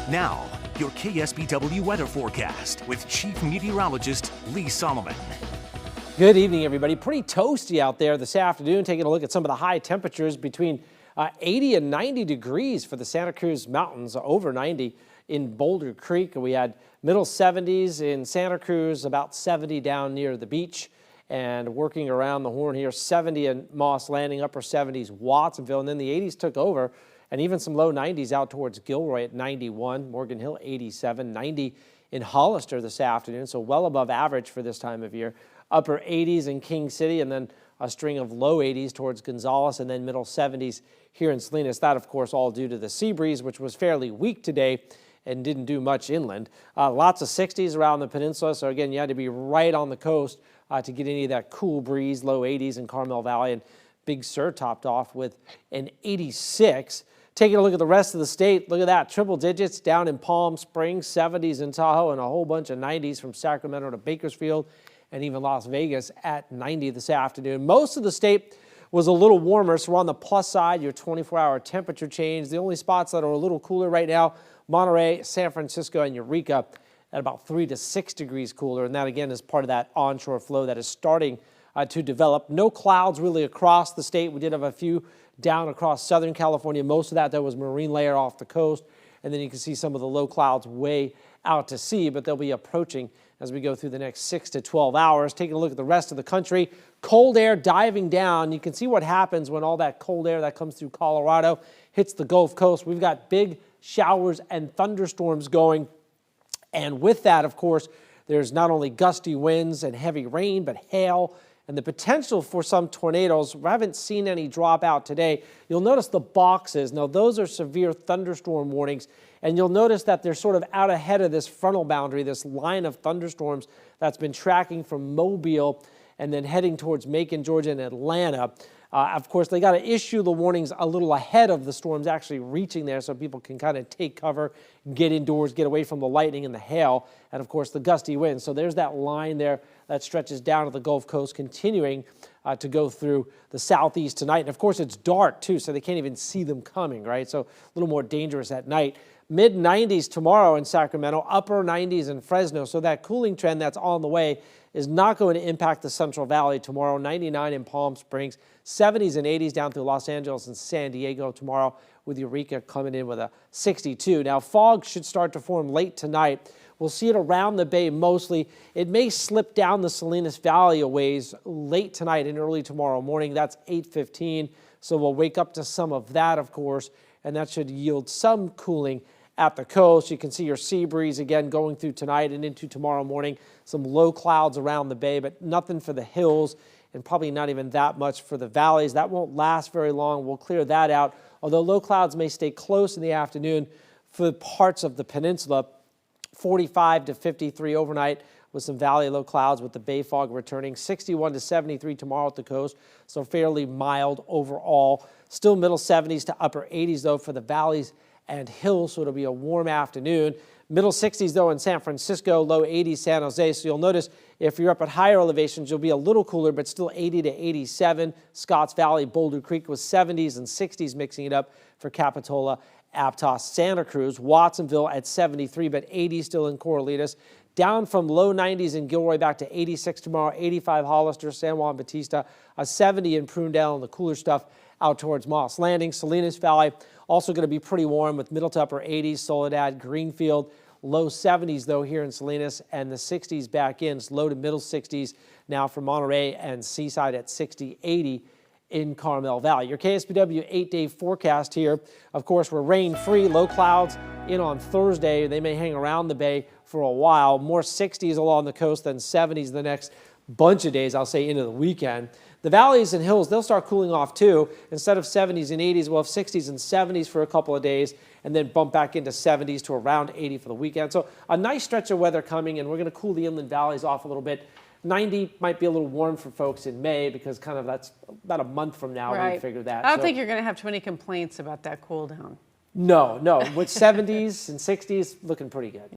Now, your KSBW weather forecast with Chief Meteorologist Lee Solomon. Good evening, everybody. Pretty toasty out there this afternoon. Taking a look at some of the high temperatures between 80 and 90 degrees for the Santa Cruz Mountains, over 90 in Boulder Creek. We had middle 70s in Santa Cruz, about 70 down near the beach. And working around the horn here, 70 in Moss Landing, upper 70s Watsonville, and then the 80s took over, and even some low 90s out towards Gilroy at 91, Morgan Hill 87, 90 in Hollister this afternoon, so well above average for this time of year. Upper 80s in King City, and then a string of low 80s towards Gonzales, and then middle 70s here in Salinas. That, of course, all due to the sea breeze, which was fairly weak today and didn't do much inland. Lots of 60s around the peninsula, so again, you had to be right on the coast to get any of that cool breeze. Low 80s in Carmel Valley, and Big Sur topped off with an 86. Taking a look at the rest of the state, look at that, triple digits down in Palm Springs, 70s in Tahoe, and a whole bunch of 90s from Sacramento to Bakersfield, and even Las Vegas at 90 this afternoon. Most of the state was a little warmer, so we're on the plus side, your 24-hour temperature change. The only spots that are a little cooler right now, Monterey, San Francisco, and Eureka at about 3 to 6 degrees cooler, and that again is part of that onshore flow that is starting to develop. No clouds really across the state. We did have a few down across Southern California. Most of that was marine layer off the coast, and then you can see some of the low clouds way out to sea, but they'll be approaching as we go through the next 6 to 12 hours. Taking a look at the rest of the country, cold air diving down. You can see what happens when all that cold air that comes through Colorado hits the Gulf Coast. We've got big showers and thunderstorms going, and with that, of course, there's not only gusty winds and heavy rain, but hail and the potential for some tornadoes. We haven't seen any drop out today. You'll notice the boxes. Now, those are severe thunderstorm warnings, and you'll notice that they're sort of out ahead of this frontal boundary, this line of thunderstorms that's been tracking from Mobile and then heading towards Macon, Georgia, and Atlanta. Of course, they got to issue the warnings a little ahead of the storms actually reaching there so people can kind of take cover, get indoors, get away from the lightning and the hail, and of course the gusty winds. So there's that line there that stretches down to the Gulf Coast, continuing to go through the southeast tonight. And of course it's dark too, so they can't even see them coming, right? So a little more dangerous at night. Mid 90s tomorrow in Sacramento, upper 90s in Fresno. So that cooling trend that's on the way is not going to impact the Central Valley tomorrow. 99 in Palm Springs, 70s and 80s down through Los Angeles and San Diego tomorrow, with Eureka coming in with a 62. Now, fog should start to form late tonight. We'll see it around the bay mostly. It may slip down the Salinas Valley a ways late tonight and early tomorrow morning. That's 8:15. So we'll wake up to some of that, of course, and that should yield some cooling at the coast. You can see your sea breeze again going through tonight and into tomorrow morning. Some low clouds around the bay, but nothing for the hills, and probably not even that much for the valleys. That won't last very long. We'll clear that out, although low clouds may stay close in the afternoon for parts of the peninsula. 45 to 53 overnight with some valley low clouds, with the bay fog returning. 61 to 73 tomorrow at the coast, so fairly mild overall. Still middle 70s to upper 80s though for the valleys and hills, so it'll be a warm afternoon. Middle 60s though in San Francisco, low 80s San Jose. So you'll notice if you're up at higher elevations, you'll be a little cooler, but still 80 to 87. Scotts Valley, Boulder Creek with 70s and 60s, mixing it up for Capitola, Aptos, Santa Cruz. Watsonville at 73, but 80 still in Corralitos. Down from low 90s in Gilroy back to 86 tomorrow, 85 Hollister, San Juan Bautista, a 70 in Prunedale, and the cooler stuff out towards Moss Landing. Salinas Valley also going to be pretty warm with middle to upper 80s, Soledad, Greenfield. Low 70s though here in Salinas, and the 60s back in, low to middle 60s now for Monterey and Seaside at 60, 80 in Carmel Valley. Your KSBW 8-day forecast here. Of course, we're rain-free, low clouds in on Thursday. They may hang around the bay for a while. More 60s along the coast than 70s the next bunch of days, I'll say, into the weekend. The valleys and hills, they'll start cooling off too. Instead of 70s and 80s, we'll have 60s and 70s for a couple of days, and then bump back into 70s to around 80 for the weekend. So a nice stretch of weather coming, and we're going to cool the inland valleys off a little bit. 90 might be a little warm for folks in May, because kind of that's about a month from now right. we figure that. I don't think you're going to have too many complaints about that cool down. No, with 70s and 60s looking pretty good.